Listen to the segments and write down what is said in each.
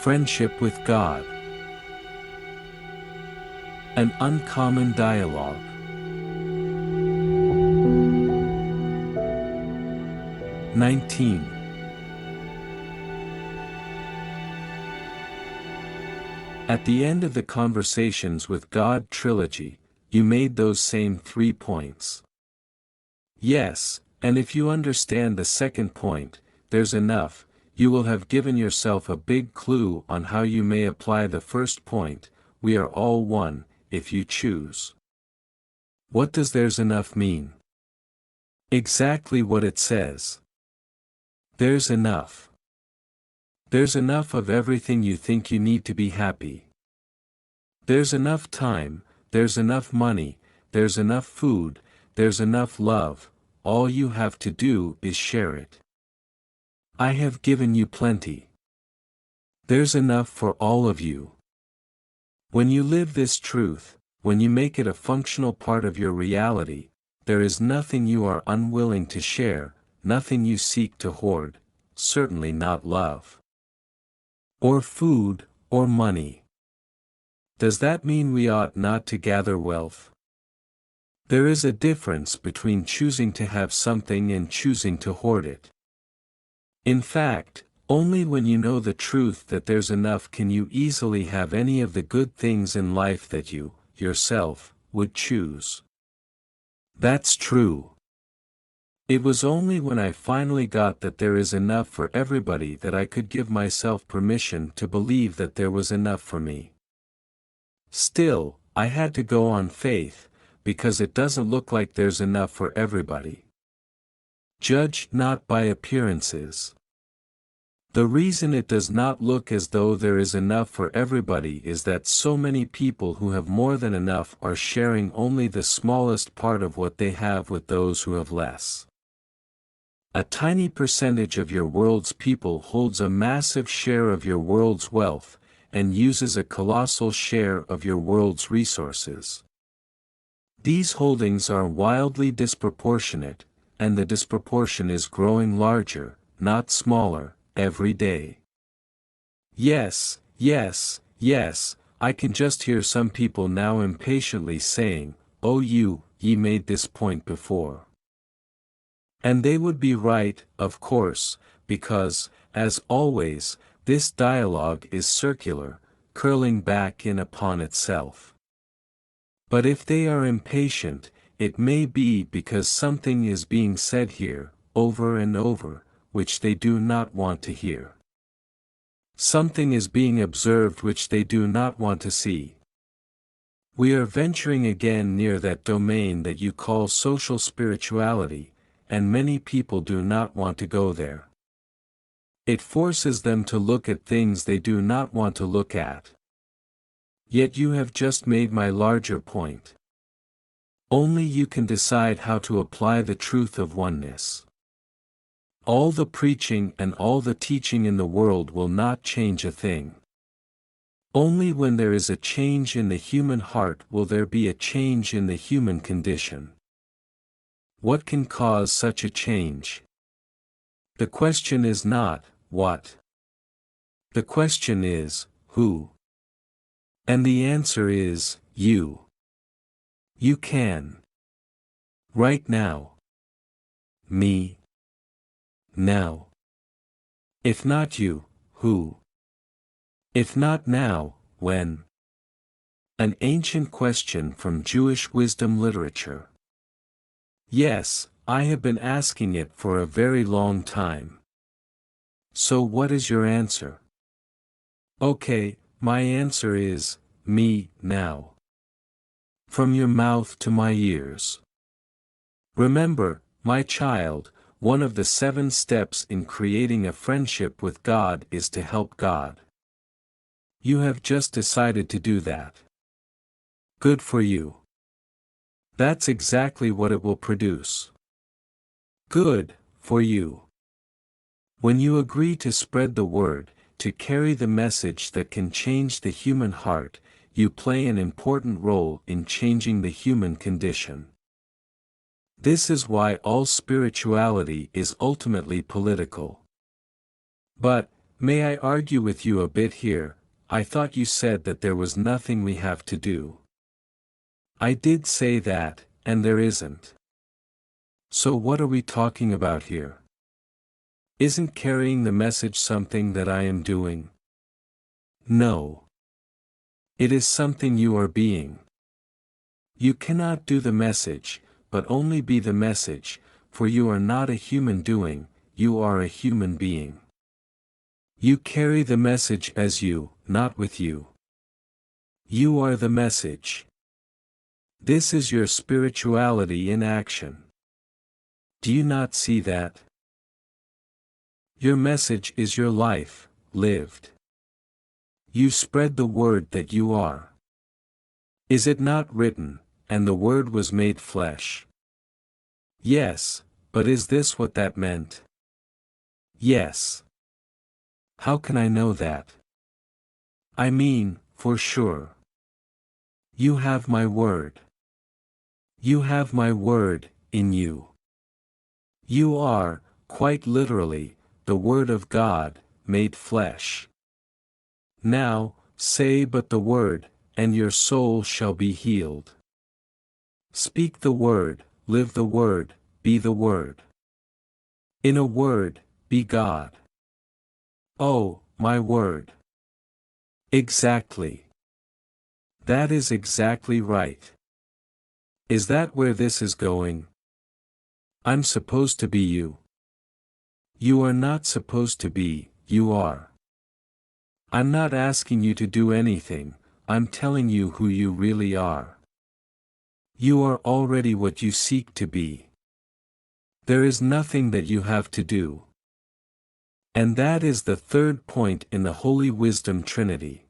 Friendship with God. An uncommon dialogue. 19. At the end of the Conversations with God trilogy, you made those same 3 points. Yes, and if you understand the second point, there's enough, you will have given yourself a big clue on how you may apply the first point, we are all one, if you choose. What does there's enough mean? Exactly what it says. There's enough. There's enough of everything you think you need to be happy. There's enough time, there's enough money, there's enough food, there's enough love, all you have to do is share it. I have given you plenty. There's enough for all of you. When you live this truth, when you make it a functional part of your reality, there is nothing you are unwilling to share, nothing you seek to hoard, certainly not love. Or food, or money. Does that mean we ought not to gather wealth? There is a difference between choosing to have something and choosing to hoard it. In fact, only when you know the truth that there's enough can you easily have any of the good things in life that you, yourself, would choose. That's true. It was only when I finally got that there is enough for everybody that I could give myself permission to believe that there was enough for me. Still, I had to go on faith, because it doesn't look like there's enough for everybody. Judge not by appearances. The reason it does not look as though there is enough for everybody is that so many people who have more than enough are sharing only the smallest part of what they have with those who have less. A tiny percentage of your world's people holds a massive share of your world's wealth, and uses a colossal share of your world's resources. These holdings are wildly disproportionate, and the disproportion is growing larger, not smaller, every day. Yes, yes, yes, I can just hear some people now impatiently saying, "Oh ye made this point before." And they would be right, of course, because, as always, this dialogue is circular, curling back in upon itself. But if they are impatient, it may be because something is being said here, over and over, which they do not want to hear. Something is being observed which they do not want to see. We are venturing again near that domain that you call social spirituality, and many people do not want to go there. It forces them to look at things they do not want to look at. Yet you have just made my larger point. Only you can decide how to apply the truth of oneness. All the preaching and all the teaching in the world will not change a thing. Only when there is a change in the human heart will there be a change in the human condition. What can cause such a change? The question is not, what? The question is, who? And the answer is, you. You can. Right now. Me. Now. If not you, who? If not now, when? An ancient question from Jewish wisdom literature. Yes, I have been asking it for a very long time. So what is your answer? Okay, my answer is, me, now. From your mouth to my ears. Remember, my child, one of the 7 steps in creating a friendship with God is to help God. You have just decided to do that. Good for you. That's exactly what it will produce. Good, for you. When you agree to spread the word, to carry the message that can change the human heart, you play an important role in changing the human condition. This is why all spirituality is ultimately political. But, May I argue with you a bit here? I thought you said that there was nothing we have to do. I did say that, and there isn't. So what are we talking about here? Isn't carrying the message something that I am doing? No. It is something you are being. You cannot do the message, but only be the message, for you are not a human doing, you are a human being. You carry the message as you, not with you. You are the message. This is your spirituality in action. Do you not see that? Your message is your life, lived. You spread the word that you are. Is it not written, and the word was made flesh? Yes, but is this what that meant? Yes. How can I know that? I mean, for sure. You have my word. You have my word, in you. You are, quite literally, the Word of God, made flesh. Now, say but the word, and your soul shall be healed. Speak the word, live the word, be the word. In a word, be God. Oh, my word. Exactly. That is exactly right. Is that where this is going? I'm supposed to be you. You are not supposed to be, you are. I'm not asking you to do anything, I'm telling you who you really are. You are already what you seek to be. There is nothing that you have to do. And that is the third point in the Holy Wisdom Trinity.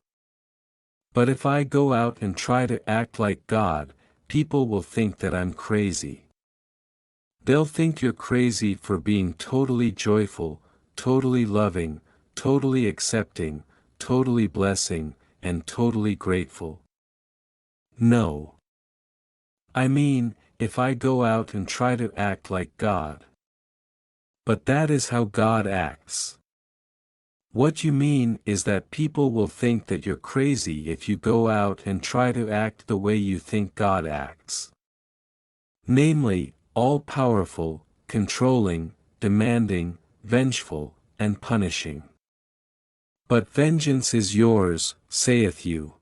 But if I go out and try to act like God, people will think that I'm crazy. They'll think you're crazy for being totally joyful, totally loving, totally accepting, totally blessing, and totally grateful. No. I mean, if I go out and try to act like God. But that is how God acts. What you mean is that people will think that you're crazy if you go out and try to act the way you think God acts. Namely, all-powerful, controlling, demanding, vengeful, and punishing. But vengeance is yours, saith you.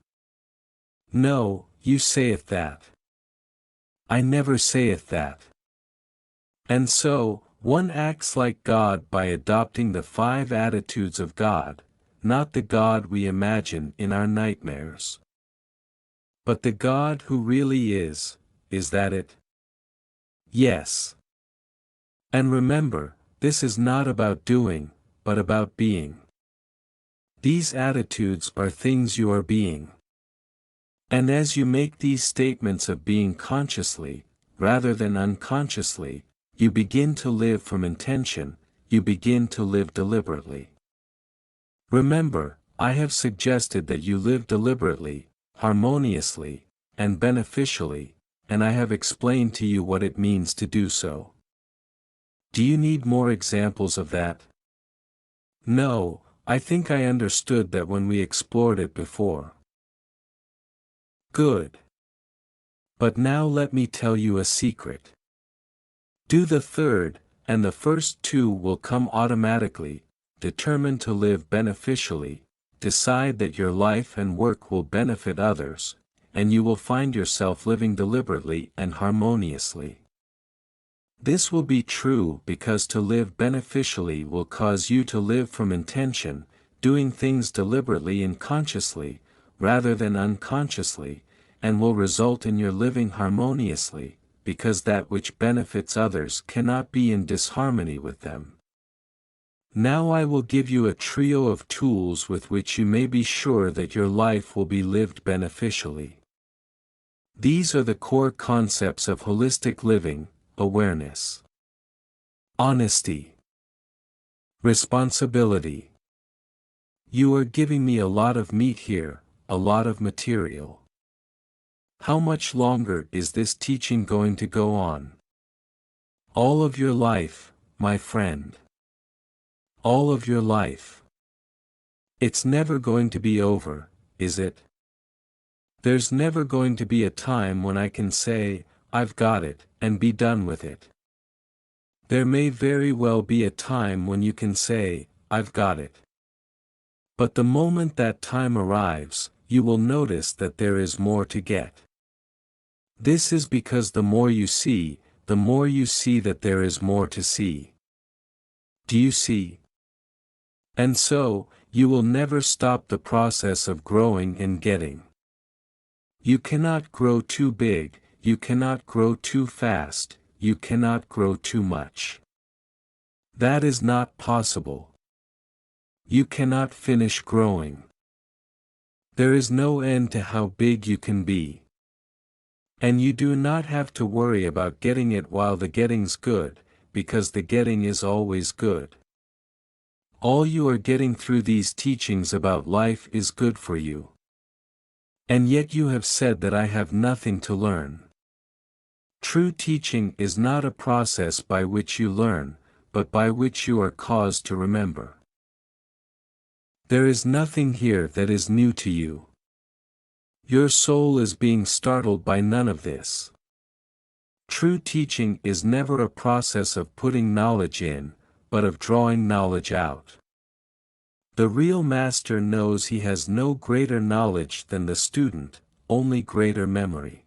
No, you saith that. I never saith that. And so, one acts like God by adopting the 5 attitudes of God, not the God we imagine in our nightmares. But the God who really is that it? Yes. And remember, this is not about doing, but about being. These attitudes are things you are being. And as you make these statements of being consciously, rather than unconsciously, you begin to live from intention, you begin to live deliberately. Remember, I have suggested that you live deliberately, harmoniously, and beneficially, and I have explained to you what it means to do so. Do you need more examples of that? No, I think I understood that when we explored it before. Good. But now let me tell you a secret. Do the third, and the first 2 will come automatically. Determine to live beneficially, decide that your life and work will benefit others, and you will find yourself living deliberately and harmoniously. This will be true because to live beneficially will cause you to live from intention, doing things deliberately and consciously, rather than unconsciously, and will result in your living harmoniously, because that which benefits others cannot be in disharmony with them. Now I will give you a trio of tools with which you may be sure that your life will be lived beneficially. These are the core concepts of holistic living: awareness, honesty, responsibility. You are giving me a lot of meat here, a lot of material. How much longer is this teaching going to go on? All of your life, my friend. All of your life. It's never going to be over, is it? There's never going to be a time when I can say, I've got it, and be done with it. There may very well be a time when you can say, I've got it. But the moment that time arrives, you will notice that there is more to get. This is because the more you see that there is more to see. Do you see? And so, you will never stop the process of growing and getting. You cannot grow too big, you cannot grow too fast, you cannot grow too much. That is not possible. You cannot finish growing. There is no end to how big you can be. And you do not have to worry about getting it while the getting's good, because the getting is always good. All you are getting through these teachings about life is good for you. And yet you have said that I have nothing to learn. True teaching is not a process by which you learn, but by which you are caused to remember. There is nothing here that is new to you. Your soul is being startled by none of this. True teaching is never a process of putting knowledge in, but of drawing knowledge out. The real master knows he has no greater knowledge than the student, only greater memory.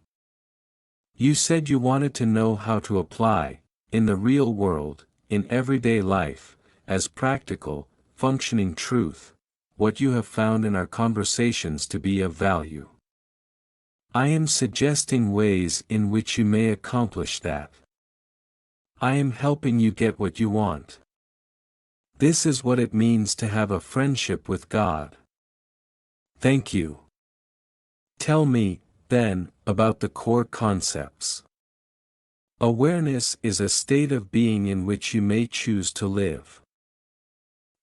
You said you wanted to know how to apply, in the real world, in everyday life, as practical, functioning truth, what you have found in our conversations to be of value. I am suggesting ways in which you may accomplish that. I am helping you get what you want. This is what it means to have a friendship with God. Thank you. Tell me, then, about the core concepts. Awareness is a state of being in which you may choose to live.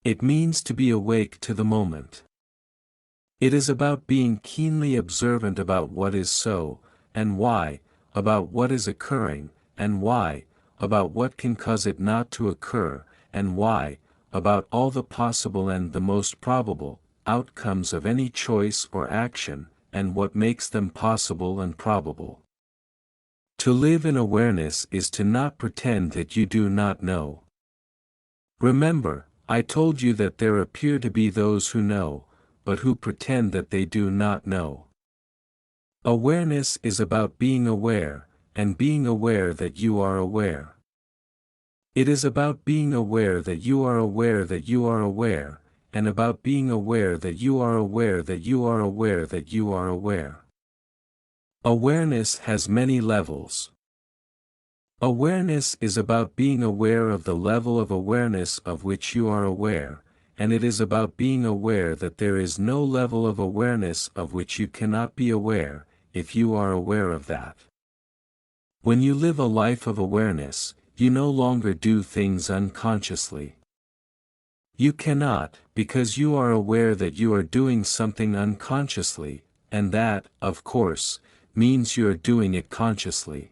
It means to be awake to the moment. It is about being keenly observant about what is so, and why, about what is occurring, and why, about what can cause it not to occur, and why, about all the possible and the most probable outcomes of any choice or action, and what makes them possible and probable. To live in awareness is to not pretend that you do not know. Remember, I told you that there appear to be those who know, but who pretend that they do not know. Awareness is about being aware, and being aware that you are aware. It is about being aware that you are aware that you are aware, and about being aware that you are aware that you are aware that you are aware. Awareness has many levels. Awareness is about being aware of the level of awareness of which you are aware, and it is about being aware that there is no level of awareness of which you cannot be aware, if you are aware of that. When you live a life of awareness, you no longer do things unconsciously. You cannot, because you are aware that you are doing something unconsciously, and that, of course, means you are doing it consciously.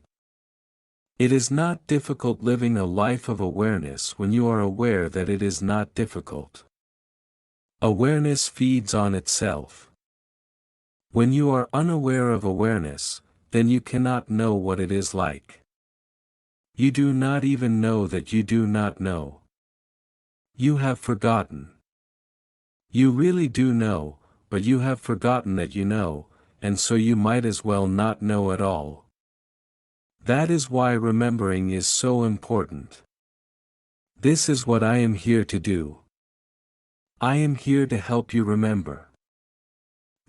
It is not difficult living a life of awareness when you are aware that it is not difficult. Awareness feeds on itself. When you are unaware of awareness, then you cannot know what it is like. You do not even know that you do not know. You have forgotten. You really do know, but you have forgotten that you know, and so you might as well not know at all. That is why remembering is so important. This is what I am here to do. I am here to help you remember.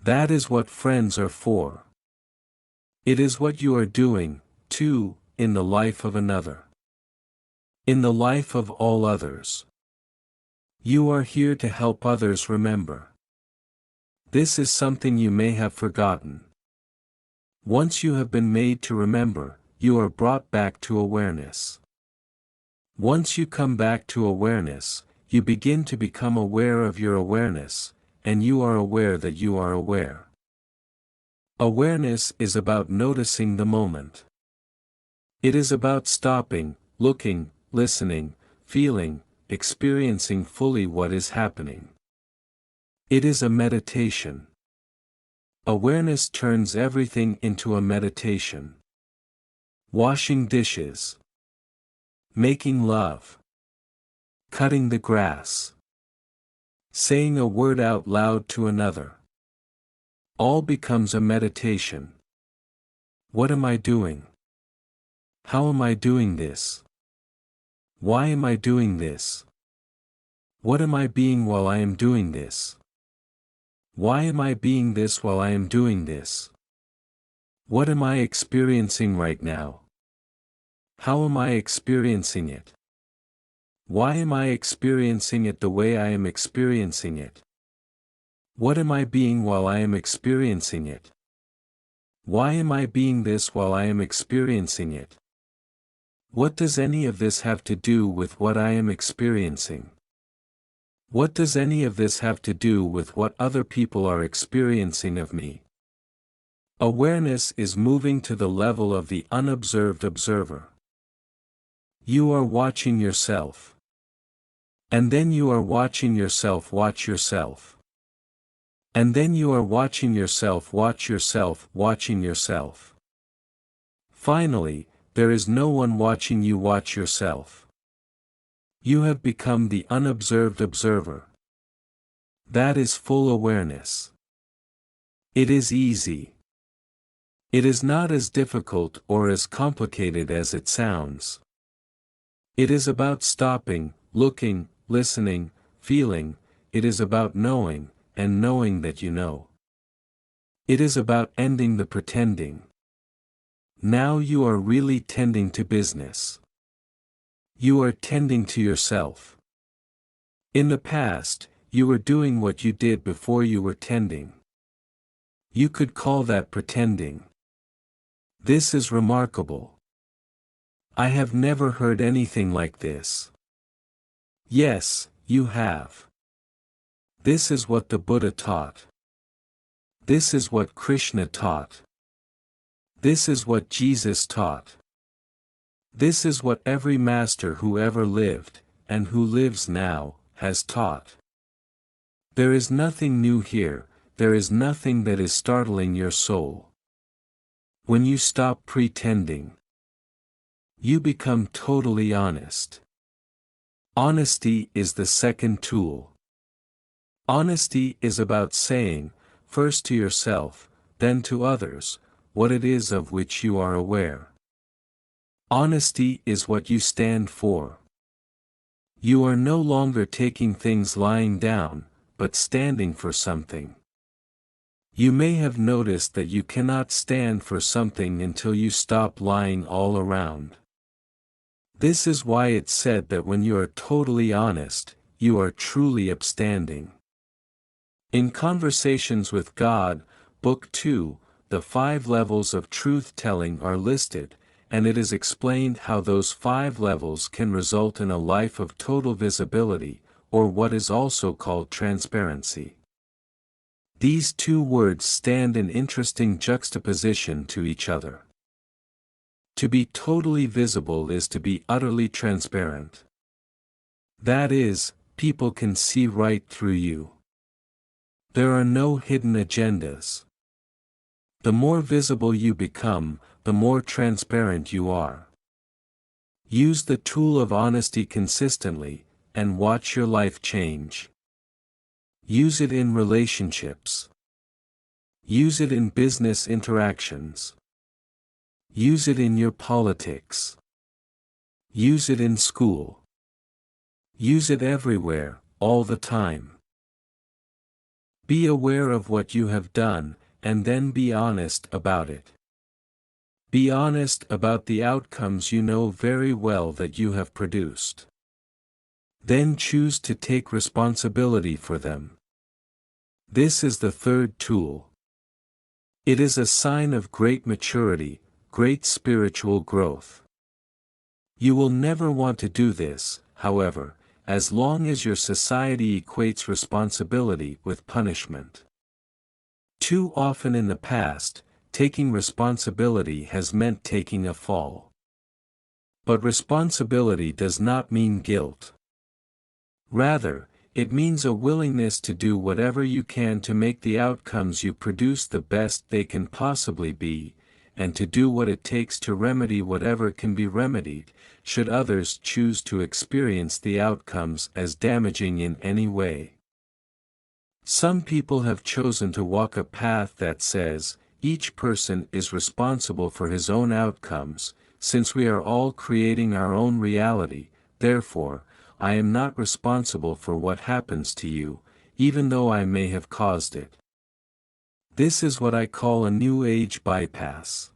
That is what friends are for. It is what you are doing, too, in the life of another. In the life of all others. You are here to help others remember. This is something you may have forgotten. Once you have been made to remember, you are brought back to awareness. Once you come back to awareness, you begin to become aware of your awareness, and you are aware that you are aware. Awareness is about noticing the moment. It is about stopping, looking, listening, feeling, experiencing fully what is happening. It is a meditation. Awareness turns everything into a meditation. Washing dishes. Making love. Cutting the grass. Saying a word out loud to another. All becomes a meditation. What am I doing? How am I doing this? Why am I doing this? What am I being while I am doing this? Why am I being this while I am doing this? What am I experiencing right now? How am I experiencing it? Why am I experiencing it the way I am experiencing it? What am I being while I am experiencing it? Why am I being this while I am experiencing it? What does any of this have to do with what I am experiencing? What does any of this have to do with what other people are experiencing of me? Awareness is moving to the level of the unobserved observer. You are watching yourself. And then you are watching yourself watch yourself. And then you are watching yourself watch yourself watching yourself. Finally, there is no one watching you watch yourself. You have become the unobserved observer. That is full awareness. It is easy. It is not as difficult or as complicated as it sounds. It is about stopping, looking, listening, feeling. It is about knowing, and knowing that you know. It is about ending the pretending. Now you are really tending to business. You are tending to yourself. In the past, you were doing what you did before you were tending. You could call that pretending. This is remarkable. I have never heard anything like this. Yes, you have. This is what the Buddha taught. This is what Krishna taught. This is what Jesus taught. This is what every master who ever lived, and who lives now, has taught. There is nothing new here, there is nothing that is startling your soul. When you stop pretending, you become totally honest. Honesty is the second tool. Honesty is about saying, first to yourself, then to others, what it is of which you are aware. Honesty is what you stand for. You are no longer taking things lying down, but standing for something. You may have noticed that you cannot stand for something until you stop lying all around. This is why it's said that when you are totally honest, you are truly upstanding. In Conversations with God, Book 2, the 5 levels of truth-telling are listed, and it is explained how those 5 levels can result in a life of total visibility, or what is also called transparency. These two words stand in interesting juxtaposition to each other. To be totally visible is to be utterly transparent. That is, people can see right through you. There are no hidden agendas. The more visible you become, the more transparent you are. Use the tool of honesty consistently, and watch your life change. Use it in relationships. Use it in business interactions. Use it in your politics. Use it in school. Use it everywhere, all the time. Be aware of what you have done, and then be honest about it. Be honest about the outcomes you know very well that you have produced. Then choose to take responsibility for them. This is the third tool. It is a sign of great maturity, great spiritual growth. You will never want to do this, however, as long as your society equates responsibility with punishment. Too often in the past, taking responsibility has meant taking a fall. But responsibility does not mean guilt. Rather, It means a willingness to do whatever you can to make the outcomes you produce the best they can possibly be, and to do what it takes to remedy whatever can be remedied, should others choose to experience the outcomes as damaging in any way. Some people have chosen to walk a path that says, each person is responsible for his own outcomes, since we are all creating our own reality, therefore, I am not responsible for what happens to you, even though I may have caused it. This is what I call a New Age bypass.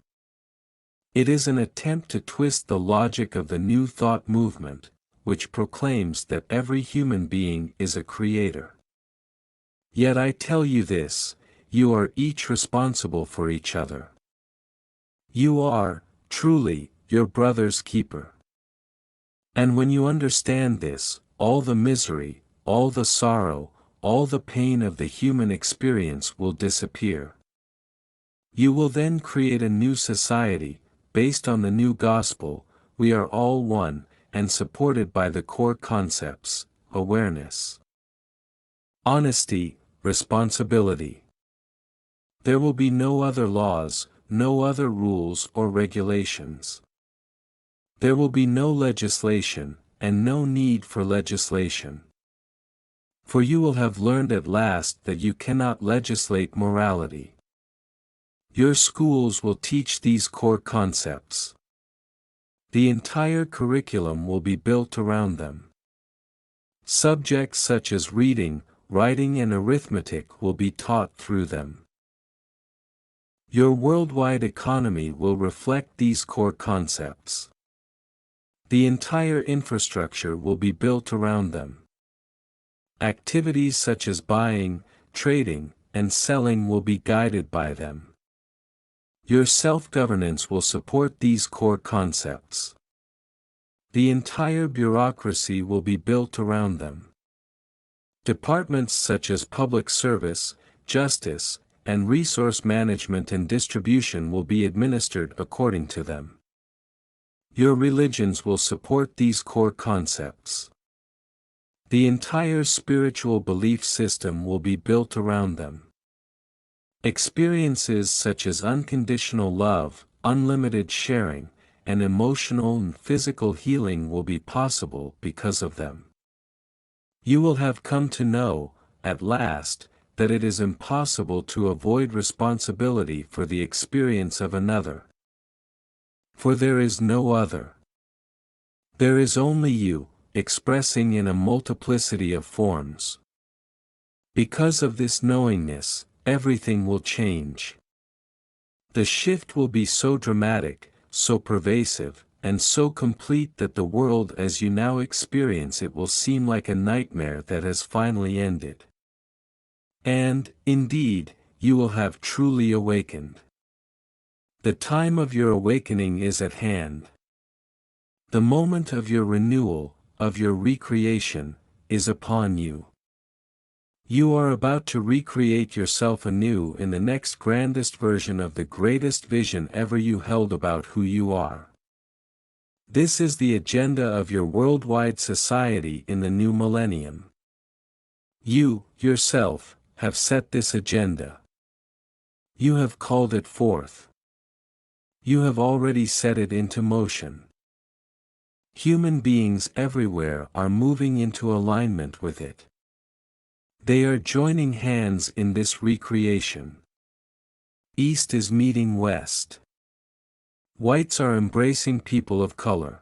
It is an attempt to twist the logic of the New Thought movement, which proclaims that every human being is a creator. Yet I tell you this, you are each responsible for each other. You are, truly, your brother's keeper. And when you understand this, all the misery, all the sorrow, all the pain of the human experience will disappear. You will then create a new society, based on the new gospel, we are all one, and supported by the core concepts, awareness, honesty, responsibility. There will be no other laws, no other rules or regulations. There will be no legislation, and no need for legislation. For you will have learned at last that you cannot legislate morality. Your schools will teach these core concepts. The entire curriculum will be built around them. Subjects such as reading, writing and arithmetic will be taught through them. Your worldwide economy will reflect these core concepts. The entire infrastructure will be built around them. Activities such as buying, trading, and selling will be guided by them. Your self-governance will support these core concepts. The entire bureaucracy will be built around them. Departments such as public service, justice, and resource management and distribution will be administered according to them. Your religions will support these core concepts. The entire spiritual belief system will be built around them. Experiences such as unconditional love, unlimited sharing, and emotional and physical healing will be possible because of them. You will have come to know, at last, that it is impossible to avoid responsibility for the experience of another. For there is no other. There is only you, expressing in a multiplicity of forms. Because of this knowingness, everything will change. The shift will be so dramatic, so pervasive, and so complete that the world as you now experience it will seem like a nightmare that has finally ended. And, indeed, you will have truly awakened. The time of your awakening is at hand. The moment of your renewal, of your recreation, is upon you. You are about to recreate yourself anew in the next grandest version of the greatest vision ever you held about who you are. This is the agenda of your worldwide society in the new millennium. You, yourself, have set this agenda. You have called it forth. You have already set it into motion. Human beings everywhere are moving into alignment with it. They are joining hands in this recreation. East is meeting West. Whites are embracing people of color.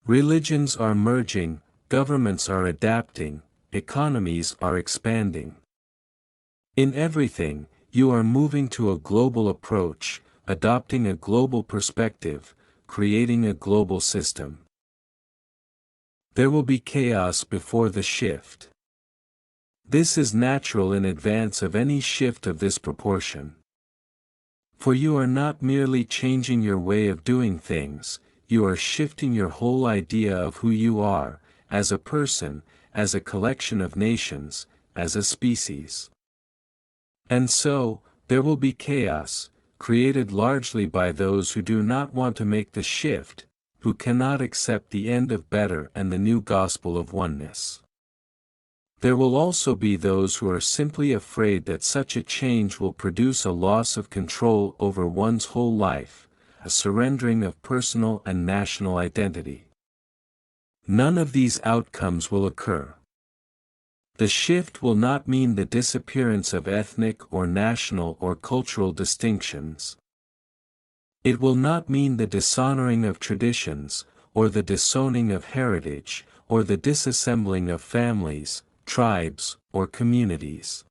Religions are merging, governments are adapting, economies are expanding. In everything, you are moving to a global approach, adopting a global perspective, creating a global system. There will be chaos before the shift. This is natural in advance of any shift of this proportion. For you are not merely changing your way of doing things, you are shifting your whole idea of who you are, as a person, as a collection of nations, as a species. And so, there will be chaos, created largely by those who do not want to make the shift, who cannot accept the end of better and the new gospel of oneness. There will also be those who are simply afraid that such a change will produce a loss of control over one's whole life, a surrendering of personal and national identity. None of these outcomes will occur. The shift will not mean the disappearance of ethnic or national or cultural distinctions. It will not mean the dishonoring of traditions, or the disowning of heritage, or the disassembling of families, tribes, or communities.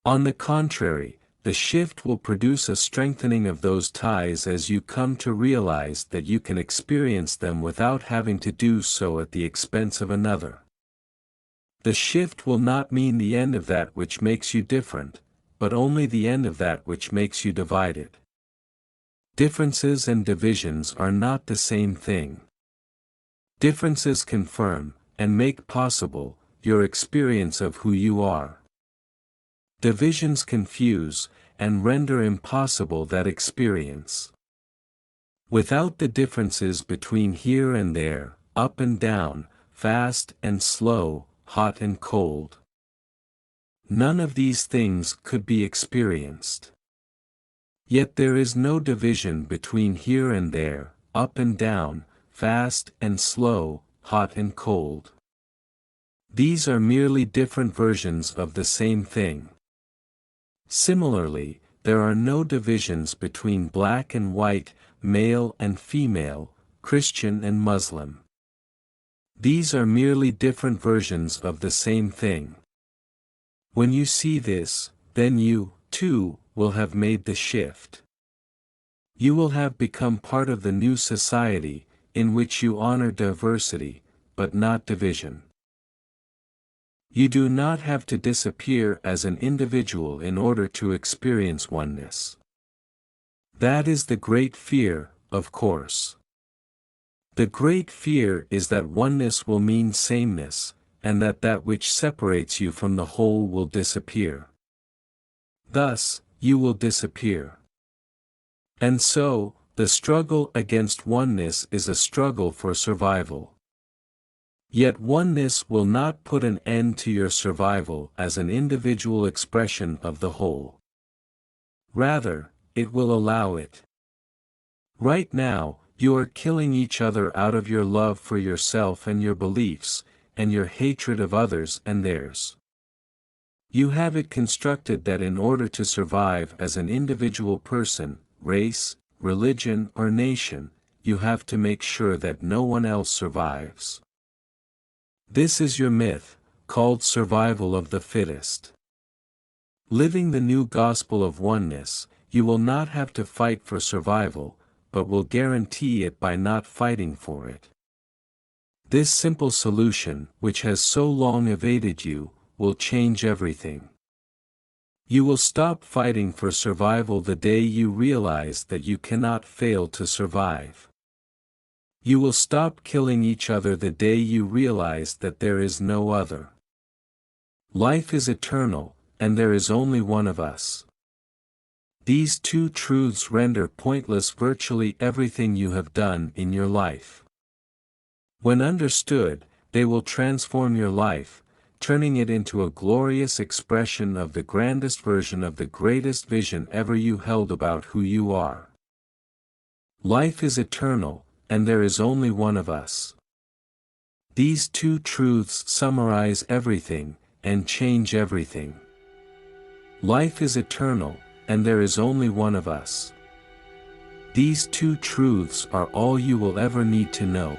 On the contrary, the shift will produce a strengthening of those ties as you come to realize that you can experience them without having to do so at the expense of another. The shift will not mean the end of that which makes you different, but only the end of that which makes you divided. Differences and divisions are not the same thing. Differences confirm, and make possible, your experience of who you are. Divisions confuse, and render impossible that experience. Without the differences between here and there, up and down, fast and slow, hot and cold, none of these things could be experienced. Yet there is no division between here and there, up and down, fast and slow, hot and cold. These are merely different versions of the same thing. Similarly, there are no divisions between black and white, male and female, Christian and Muslim. These are merely different versions of the same thing. When you see this, then you, too, will have made the shift. You will have become part of the new society, in which you honor diversity, but not division. You do not have to disappear as an individual in order to experience oneness. That is the great fear, of course. The great fear is that oneness will mean sameness, and that that which separates you from the whole will disappear. Thus, you will disappear. And so, the struggle against oneness is a struggle for survival. Yet oneness will not put an end to your survival as an individual expression of the whole. Rather, it will allow it. Right now, you are killing each other out of your love for yourself and your beliefs, and your hatred of others and theirs. You have it constructed that in order to survive as an individual person, race, religion or nation, you have to make sure that no one else survives. This is your myth, called survival of the fittest. Living the new gospel of oneness, you will not have to fight for survival, but will guarantee it by not fighting for it. This simple solution, which has so long evaded you, will change everything. You will stop fighting for survival the day you realize that you cannot fail to survive. You will stop killing each other the day you realize that there is no other. Life is eternal, and there is only one of us. These two truths render pointless virtually everything you have done in your life. When understood, they will transform your life, turning it into a glorious expression of the grandest version of the greatest vision ever you held about who you are. Life is eternal, and there is only one of us. These two truths summarize everything, and change everything. Life is eternal, and there is only one of us. These two truths are all you will ever need to know.